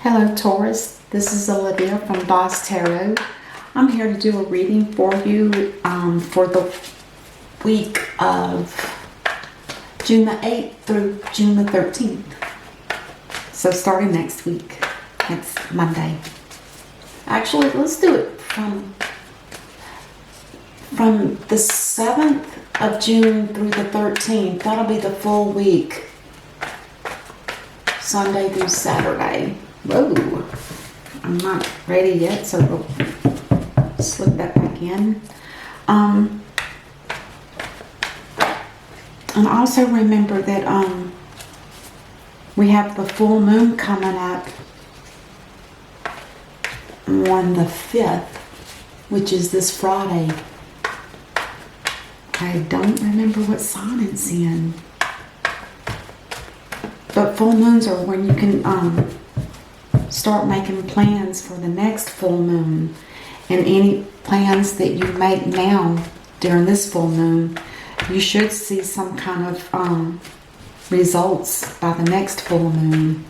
Hello Taurus, this is Olivia from Boss Tarot. I'm here to do a reading for you for the week of June the 8th through June the 13th. So starting next week, next Monday. Actually, let's do it from the 7th of June through the 13th. That'll be the full week. Sunday through Saturday. Whoa, I'm not ready yet, so we'll slip that back in. And also remember that we have the full moon coming up on the 5th, which is this Friday. I don't remember what sign it's in. But full moons are when you can start making plans for the next full moon. And any plans that you make now during this full moon, you should see some kind of results by the next full moon.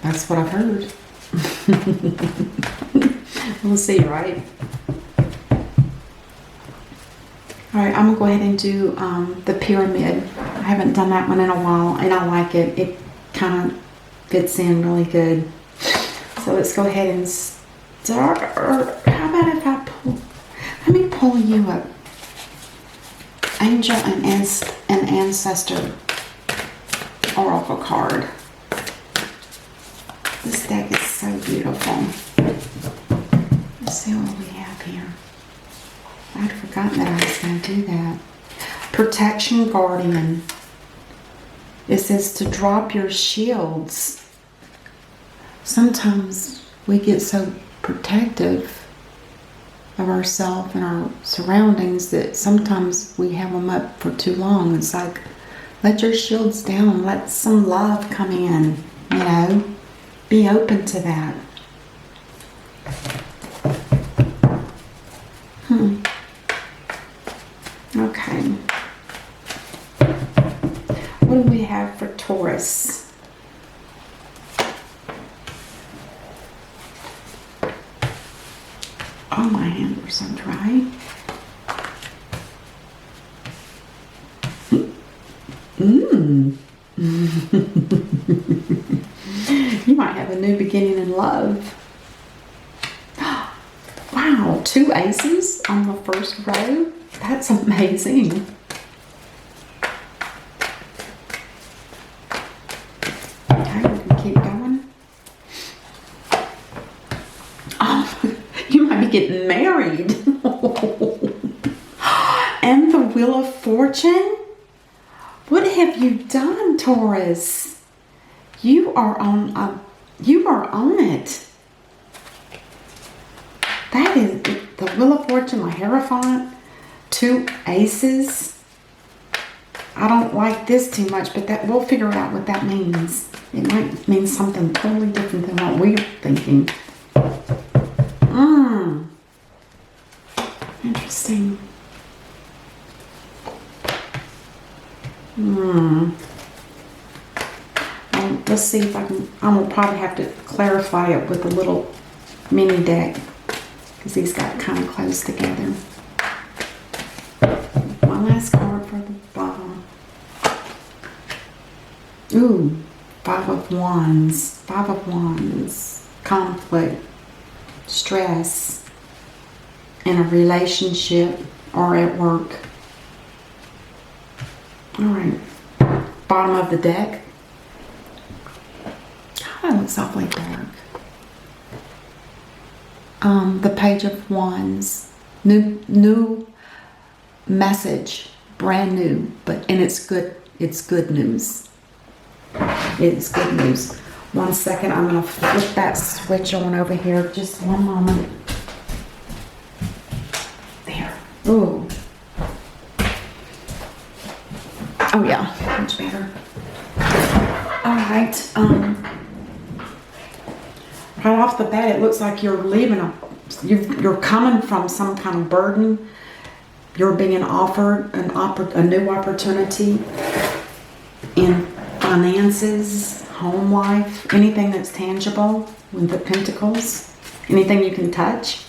That's what I've heard. We'll see, right? Alright, I'm going to go ahead and do the pyramid. I haven't done that one in a while, and I like it. It kind of fits in really good. So let's go ahead and start. Or how about if I pull? Let me pull you up. Angel and Ancestor Oracle card. This deck is so beautiful. Let's see what we have here. I'd forgotten that I was going to do that. Protection Guardian. It says to drop your shields. Sometimes we get so protective of ourselves and our surroundings that sometimes we have them up for too long. It's like, let your shields down. Let some love come in. You know, be open to that. Okay. What do we have for Taurus? Oh, my hands are so dry. You might have a new beginning in love. Wow, 2 aces on the first row. That's amazing. Okay, we can keep going. Oh, you might be getting married. And the Wheel of Fortune? What have you done, Taurus? You are on it. That is the Wheel of Fortune, the Hierophant, 2 aces. I don't like this too much, but that we'll figure out what that means. It might mean something totally different than what we're thinking. Interesting. Well, let's see if I can. I'm gonna probably have to clarify it with a little mini deck because these got kind of close together. One last card for the bottom. Ooh, 5 of Wands. 5 of Wands. Conflict, stress in a relationship or at work. All right, bottom of the deck. That looks awfully dark. The Page of Wands. New message, brand new, and it's good. It's good news. It's good news. One second, I'm gonna flip that switch on over here. Just one moment. There. Ooh. Oh yeah, much better. All right. Right off the bat, it looks like you're leaving you're coming from some kind of burden. You're being offered a new opportunity in finances, home life, anything that's tangible with the pentacles, anything you can touch.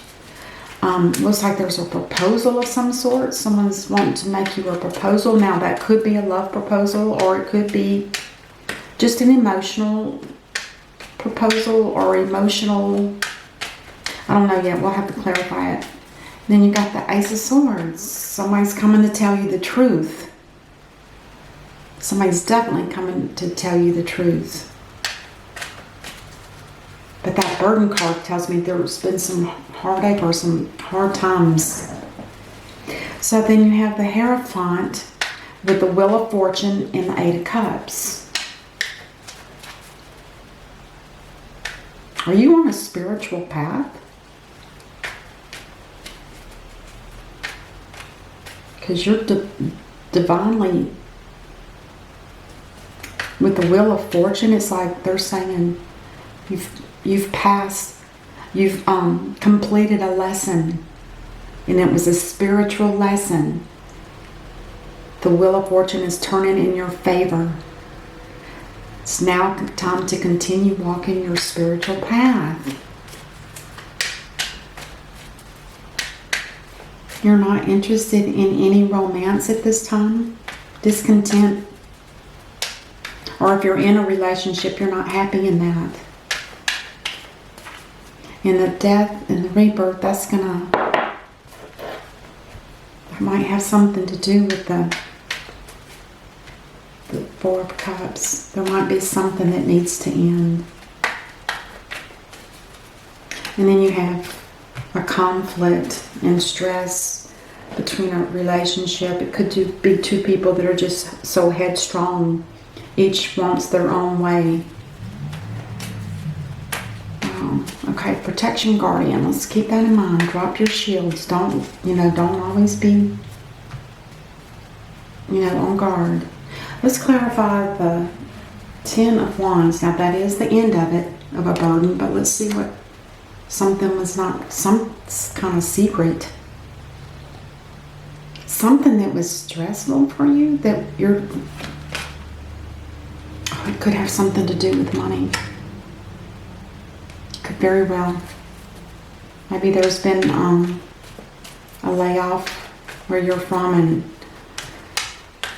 Looks like there's a proposal of some sort. Someone's wanting to make you a proposal. Now that could be a love proposal, or it could be just an emotional proposal, or emotional, I don't know yet, we'll have to clarify it. Then you got the Ace of Swords. Somebody's coming to tell you the truth. Somebody's definitely coming to tell you the truth. But that burden card tells me there's been some heartache or some hard times. So then you have the Hierophant with the Wheel of Fortune and the Eight of Cups. Are you on a spiritual path? Because you're divinely, with the Wheel of Fortune, it's like they're saying you've passed, you've completed a lesson, and it was a spiritual lesson. The Wheel of Fortune is turning in your favor. It's now time to continue walking your spiritual path. You're not interested in any romance at this time? Discontent? Or if you're in a relationship, you're not happy in that. And the death and the rebirth, that might have something to do with the Four of Cups. There might be something that needs to end. And then you have a conflict and stress between a relationship. It could be two people that are just so headstrong. Each wants their own way. Okay, protection guardian. Let's keep that in mind. Drop your shields. Don't always be, on guard. Let's clarify the Ten of Wands. Now that is the end of it, of a burden, but let's see what something was not, some kind of secret. Something that was stressful for you, that it could have something to do with money. Could very well. Maybe there's been a layoff where you're from, and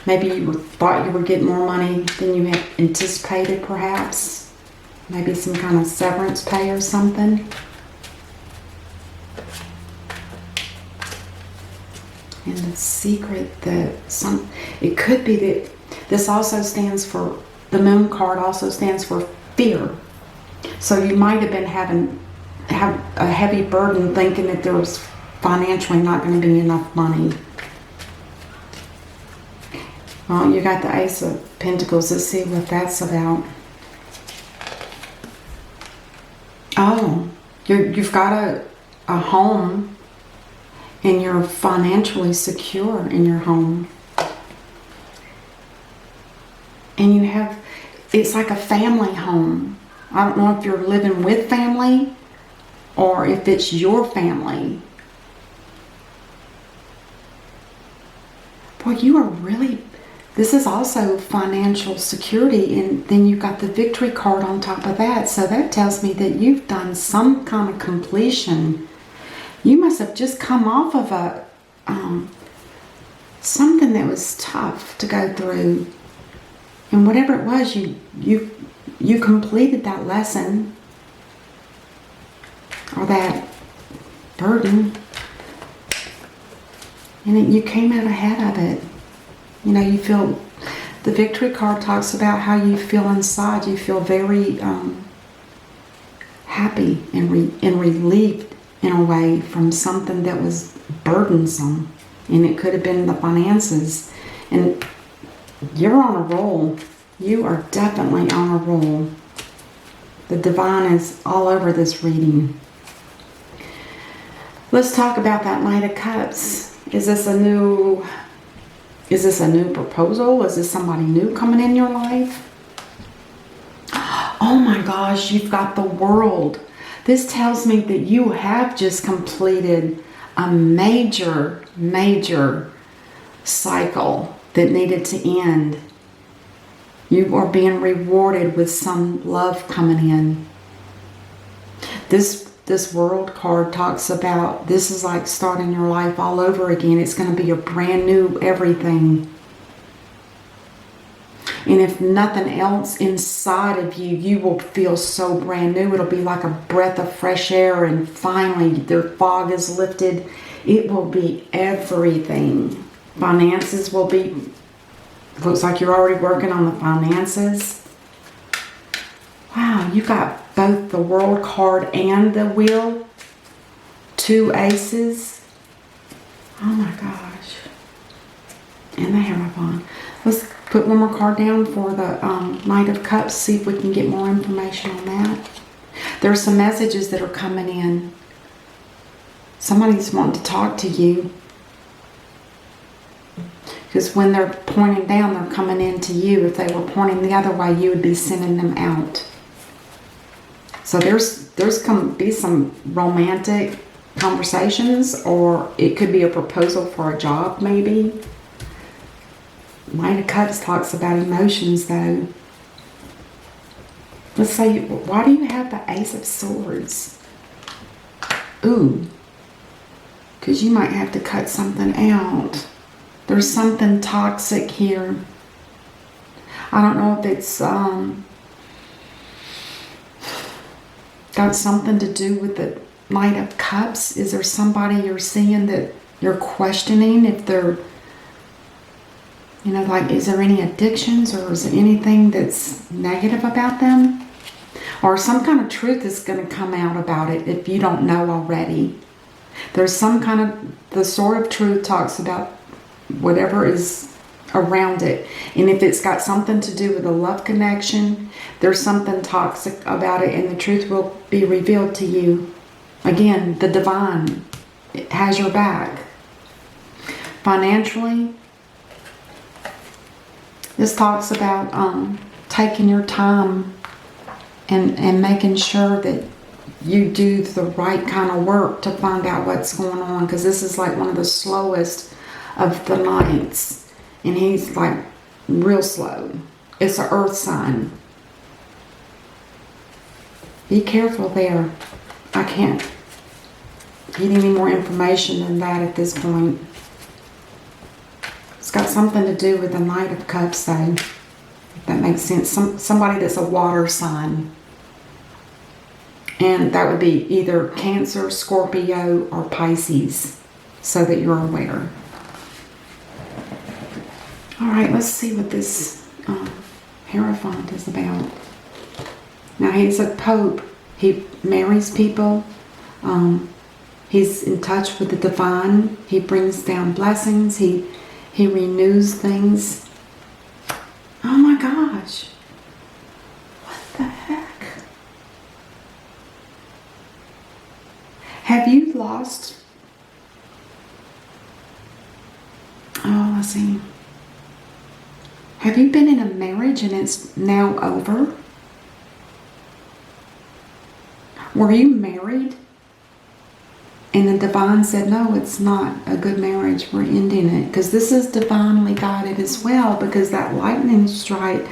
maybe you thought you were getting more money than you had anticipated, perhaps. Maybe some kind of severance pay or something. And the secret it could be that this also stands for, the Moon card also stands for fear. So you might have been have a heavy burden thinking that there was financially not going to be enough money. Well, you got the Ace of Pentacles. Let's see what that's about. Oh, you've got a home, and you're financially secure in your home. And it's like a family home. I don't know if you're living with family or if it's your family. Boy, you are really, this is also financial security, and then you've got the Victory card on top of that. So that tells me that you've done some kind of completion. You must have just come off of something that was tough to go through. And whatever it was, you completed that lesson or that burden, and you came out ahead of it. You feel, the Victory card talks about how you feel inside. You feel very happy and relieved in a way from something that was burdensome, and it could have been the finances. And you're on a roll. You are definitely on a roll. The divine is all over this reading. Let's talk about that Knight of Cups. Is this a new proposal? Is this somebody new coming in your life? Oh my gosh, you've got the World. This tells me that you have just completed a major cycle that needed to end. You are being rewarded with some love coming in. This world card talks about this is like starting your life all over again. It's going to be a brand new everything. And if nothing else inside of you, you will feel so brand new. It'll be like a breath of fresh air, and finally the fog is lifted. It will be everything. Finances will be, looks like you're already working on the finances. Wow, you got both the World card and the Wheel. 2 aces. Oh my gosh. And the Hierophant. Let's put one more card down for the Knight of Cups. See if we can get more information on that. There's some messages that are coming in. Somebody's wanting to talk to you. Because when they're pointing down, they're coming in to you. If they were pointing the other way, you would be sending them out. So there's going to be some romantic conversations, or it could be a proposal for a job maybe. Knight of Cups talks about emotions though. Let's say, why do you have the Ace of Swords? Ooh. Because you might have to cut something out. There's something toxic here. I don't know if it's got something to do with the Knight of Cups. Is there somebody you're seeing that you're questioning if they're, you know, like, is there any addictions, or is there anything that's negative about them? Or some kind of truth is going to come out about it if you don't know already. There's some kind of, the Sword of Truth talks about whatever is around it. And if it's got something to do with a love connection, there's something toxic about it, and the truth will be revealed to you. Again, the divine, it has your back. Financially, this talks about taking your time and making sure that you do the right kind of work to find out what's going on, because this is like one of the slowest of the nights, and he's like real slow. It's an earth sign. Be careful there. I can't get any more information than that at this point. It's got something to do with the Knight of Cups though, if that makes sense. Somebody that's a water sign. And that would be either Cancer, Scorpio, or Pisces, so that you're aware. All right, let's see what this Hierophant is about. Now, he's a pope. He marries people. He's in touch with the divine. He brings down blessings. He renews things. Oh my gosh. What the heck? Have you lost? Oh, let's see. Have you been in a marriage and it's now over? Were you married and the divine said, no, it's not a good marriage, we're ending it? Because this is divinely guided as well, because that lightning strike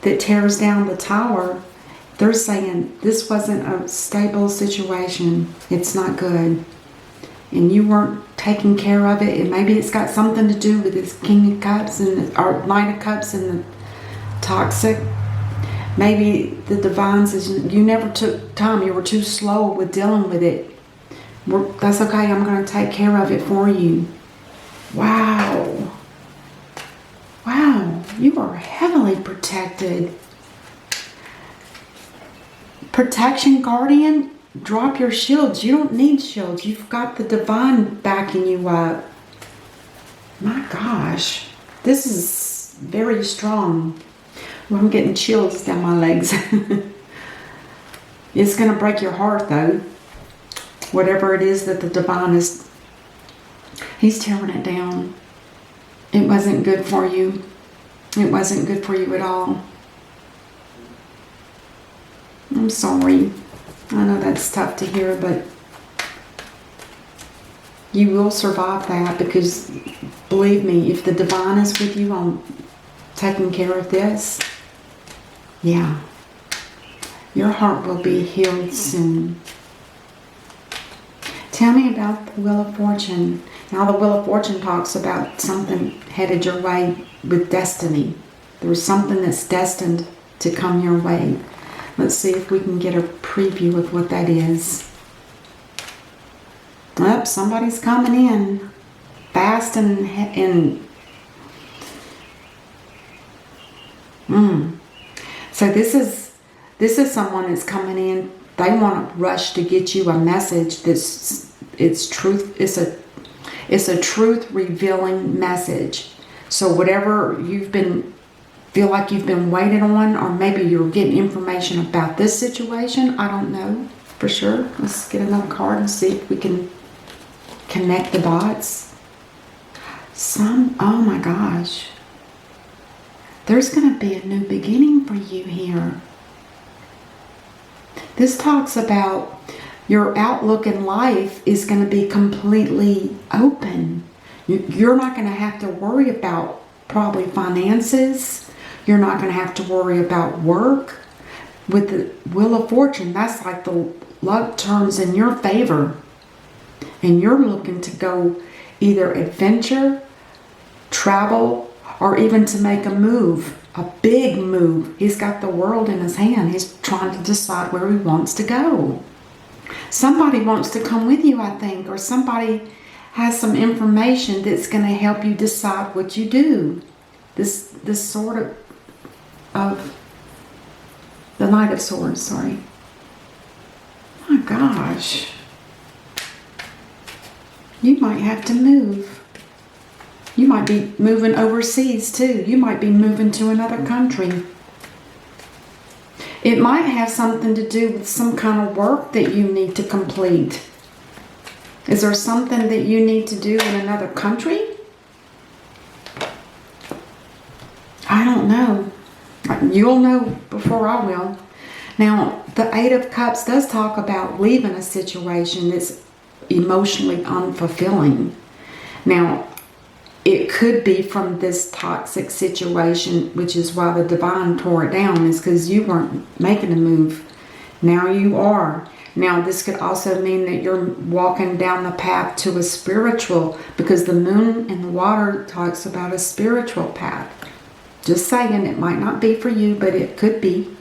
that tears down the tower, they're saying this wasn't a stable situation. It's not good. And you weren't taking care of it. And maybe it's got something to do with this King of Cups and or Knight of Cups and the toxic. Maybe the divine says you never took time. You were too slow with dealing with it. That's okay. I'm going to take care of it for you. Wow. Wow. You are heavily protected. Protection, guardian. Drop your shields. You don't need shields. You've got the divine backing you up. My gosh. This is very strong. Well, I'm getting chills down my legs. It's going to break your heart, though. Whatever it is that the divine is, he's tearing it down. It wasn't good for you. It wasn't good for you at all. I'm sorry. I know that's tough to hear, but you will survive that, because believe me, if the divine is with you on taking care of this, Yeah. Your heart will be healed soon. Tell me about the Wheel of Fortune. Now the Wheel of Fortune talks about something headed your way with destiny. There's something that's destined to come your way. Let's see if we can get a preview of what that is. Oh, somebody's coming in fast and So this is someone that's coming in. They want to rush to get you a message it's truth. It's a truth revealing message. So whatever feel like you've been waiting on, or maybe you're getting information about this situation, I don't know for sure. Let's get another card and see if we can connect the dots. Oh my gosh. There's going to be a new beginning for you here. This talks about your outlook in life is going to be completely open. You're not going to have to worry about probably finances. You're not going to have to worry about work. With the Wheel of Fortune, that's like the luck turns in your favor. And you're looking to go either adventure, travel, or even to make a move, a big move. He's got the world in his hand. He's trying to decide where he wants to go. Somebody wants to come with you, I think, or somebody has some information that's going to help you decide what you do. This sort of the Knight of Swords, sorry. My gosh. You might have to move. You might be moving overseas too. You might be moving to another country. It might have something to do with some kind of work that you need to complete. Is there something that you need to do in another country? I don't know. You'll know before I will. Now, the Eight of Cups does talk about leaving a situation that's emotionally unfulfilling. Now, it could be from this toxic situation, which is why the Divine tore it down, is because you weren't making a move. Now you are. Now this could also mean that you're walking down the path to a spiritual, because the Moon in the water talks about a spiritual path. Just saying, it might not be for you, but it could be.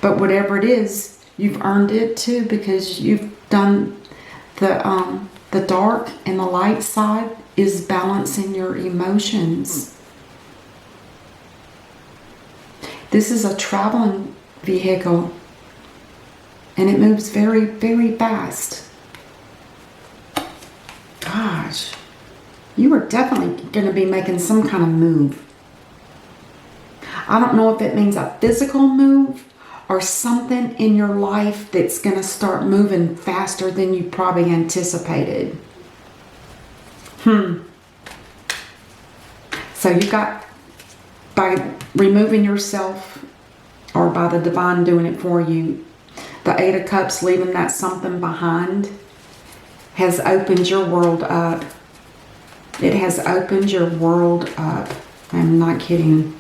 But whatever it is, you've earned it too, because you've done the dark and the light side is balancing your emotions. This is a traveling vehicle, and it moves very, very fast. Gosh, you are definitely going to be making some kind of move. I don't know if it means a physical move or something in your life that's going to start moving faster than you probably anticipated. So you got, by removing yourself, or by the Divine doing it for you, the Eight of Cups, leaving that something behind, has opened your world up. It has opened your world up. I'm not kidding.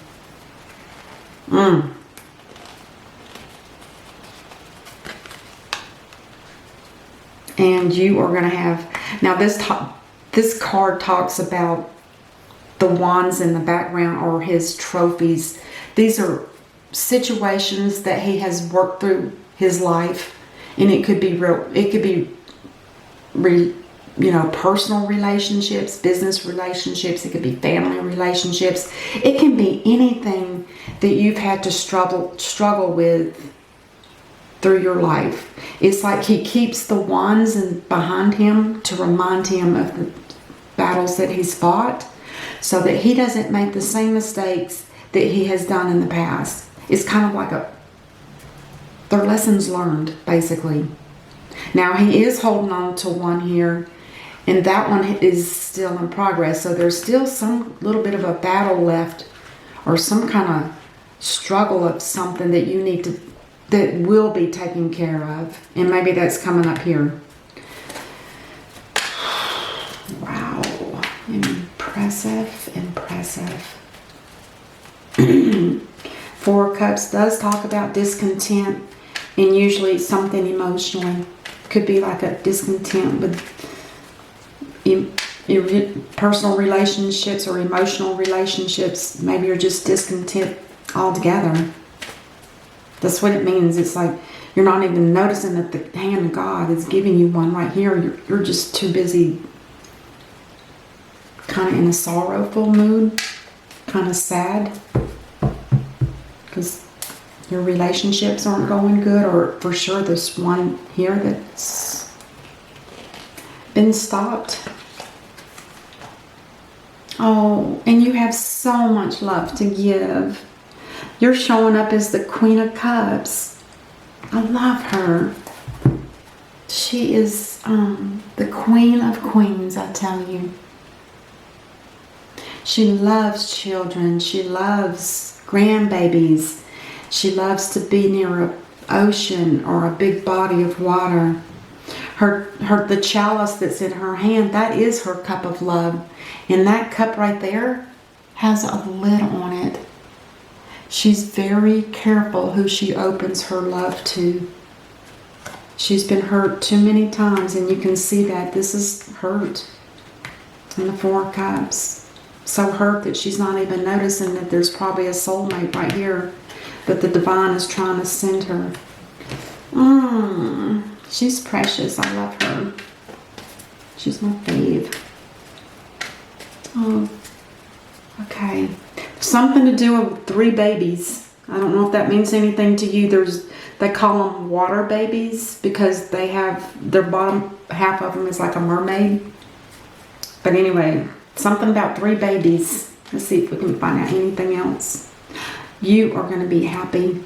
And you are going to have, now this card talks about the wands in the background, or his trophies. These are situations that he has worked through his life, and it could be personal relationships, business relationships, it could be family relationships. It can be anything that you've had to struggle with through your life. It's like he keeps the wands behind him to remind him of the battles that he's fought, so that he doesn't make the same mistakes that he has done in the past. It's kind of like they're lessons learned, basically. Now he is holding on to one here, and that one is still in progress. So there's still some little bit of a battle left, or some kind of struggle of something that you need to, that will be taken care of. And maybe that's coming up here. Wow. Impressive. Four of Cups does talk about discontent, and usually something emotionally. Could be like a discontent with personal relationships or emotional relationships. Maybe you're just discontent altogether. That's what it means. It's like you're not even noticing that the hand of God is giving you one right here. You're just too busy, kind of in a sorrowful mood, kind of sad, because your relationships aren't going good, or for sure there's one here that's been stopped. Oh, and you have so much love to give. You're showing up as the Queen of Cups. I love her. She is the Queen of Queens, I tell you. She loves children. She loves grandbabies. She loves to be near an ocean or a big body of water. The chalice that's in her hand, that is her cup of love. And that cup right there has a lid on it. She's very careful who she opens her love to. She's been hurt too many times, and you can see that. This is hurt in the Four of Cups. So hurt that she's not even noticing that there's probably a soulmate right here that the divine is trying to send her. She's precious. I love her. She's my fave. Oh, okay. Something to do with 3 babies. I don't know if that means anything to you. They call them water babies because they have their bottom half of them is like a mermaid. But anyway, something about 3 babies. Let's see if we can find out anything else. You are going to be happy.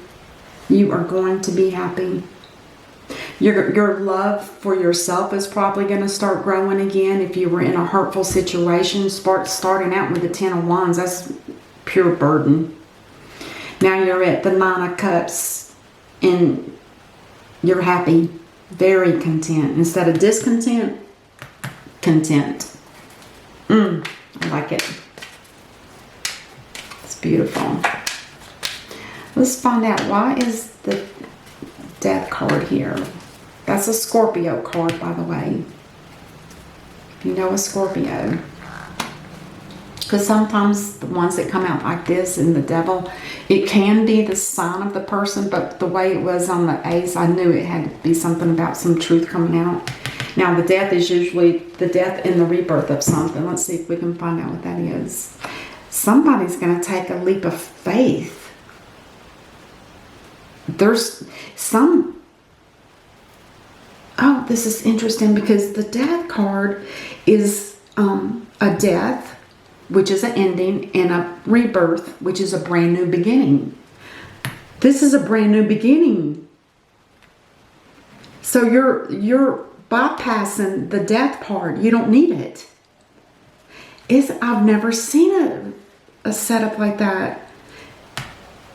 You are going to be happy. Your love for yourself is probably going to start growing again. If you were in a hurtful situation, starting out with the 10 of Wands, that's pure burden. Now you're at the 9 of Cups and you're happy, very content. Instead of discontent, content. I like it. It's beautiful. Let's find out, why is the Death card here? That's a Scorpio card, by the way. You know a Scorpio. Because sometimes the ones that come out like this and the Devil, it can be the sign of the person, but the way it was on the Ace, I knew it had to be something about some truth coming out. Now, the Death is usually the death and the rebirth of something. Let's see if we can find out what that is. Somebody's going to take a leap of faith. There's some... Oh, this is interesting because the Death card is a death, which is an ending, and a rebirth, which is a brand new beginning. This is a brand new beginning. So you're bypassing the death part. You don't need it. I've never seen a setup like that.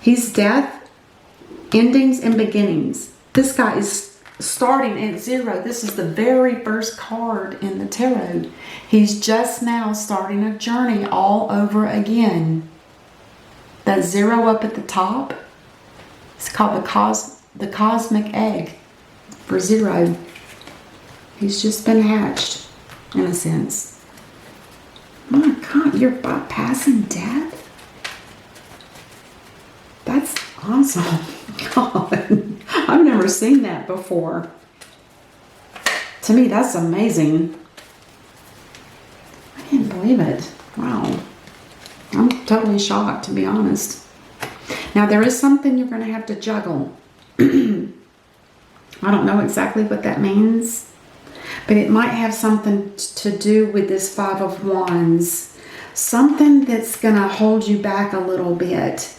He's death, endings, and beginnings. This guy is starting at 0. This is the very first card in the tarot. He's just now starting a journey all over again. That 0 up at the top, it's called the cosmic egg for 0. He's just been hatched, in a sense. My God, you're bypassing death? That's awesome. God, I've never seen that before. To me, that's amazing. I can't believe it. Wow. I'm totally shocked, to be honest. Now, there is something you're going to have to juggle. I don't know exactly what that means, but it might have something to do with this 5 of Wands. Something that's going to hold you back a little bit.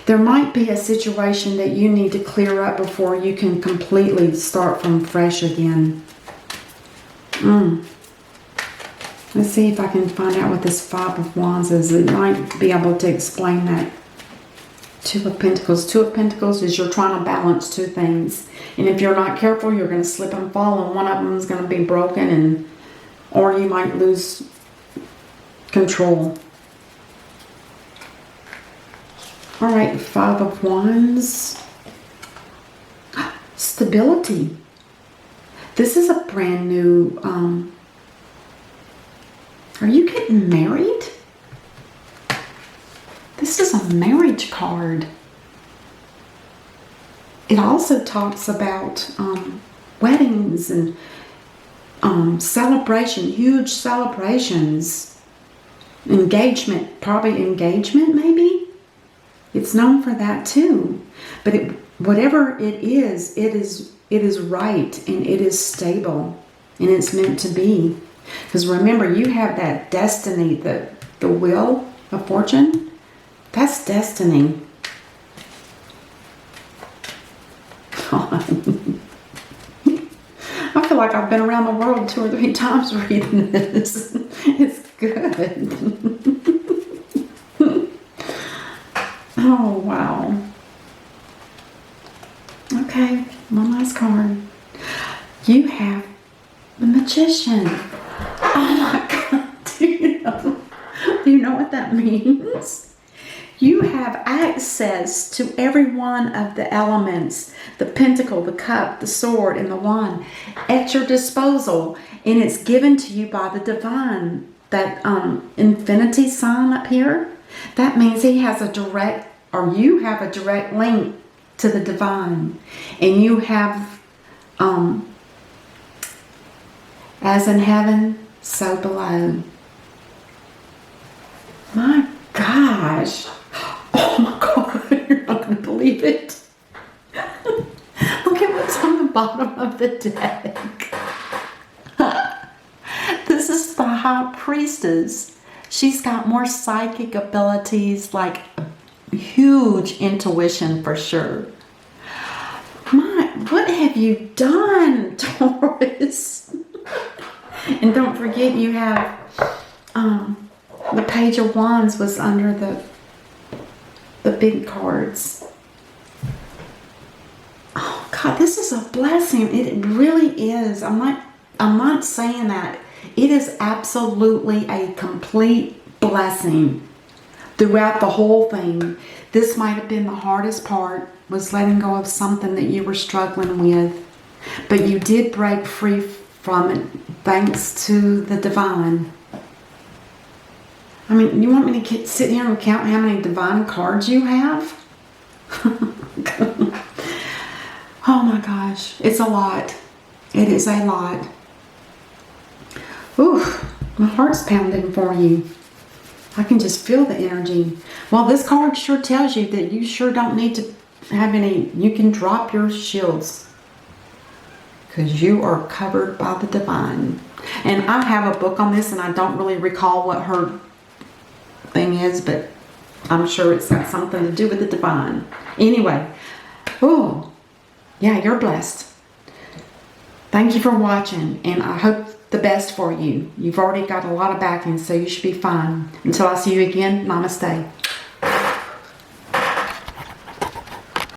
There might be a situation that you need to clear up before you can completely start from fresh again. Let's see if I can find out what this 5 of Wands is. It might be able to explain that. 2 of Pentacles. 2 of Pentacles is you're trying to balance 2 things. And if you're not careful, you're going to slip and fall, and one of them is going to be broken, or you might lose control. All right, Five of Wands. Stability. This is a brand new, are you getting married? This is a marriage card. It also talks about weddings and celebration, huge celebrations. Engagement, probably engagement maybe? It's known for that too. But whatever it is right, and it is stable, and it's meant to be. Because remember, you have that destiny, the wheel of fortune. That's destiny. I feel like I've been around the world 2 or 3 times reading this. It's good. Oh, wow. Okay, one last card. You have the Magician. Oh my God. Do you know what that means? You have access to every one of the elements, the pentacle, the cup, the sword, and the wand at your disposal. And it's given to you by the divine. That infinity sign up here, that means he has a direct, or you have a direct link to the divine. And you have, as in heaven, so below. My gosh. Oh my God, you're not going to believe it. Look at what's on the bottom of the deck. This is the High Priestess. She's got more psychic abilities, like huge intuition for sure. What have you done, Taurus? And don't forget, you have the Page of Wands was under the big cards. Oh God, this is a blessing. It really is. I'm not saying that. It is absolutely a complete blessing throughout the whole thing. This might have been the hardest part, was letting go of something that you were struggling with. But you did break free from it thanks to the divine. I mean, you want me to sit here and count how many divine cards you have? Oh my gosh, it's a lot. It is a lot. Ooh, my heart's pounding for you. I can just feel the energy. Well, this card sure tells you that you sure don't need to have any, you can drop your shields. Because you are covered by the divine. And I have a book on this, and I don't really recall what her thing is, but I'm sure it's got something to do with the divine. Anyway, oh, yeah, you're blessed. Thank you for watching, and I hope the best for you. You've already got a lot of backing, so you should be fine. Until I see you again, namaste.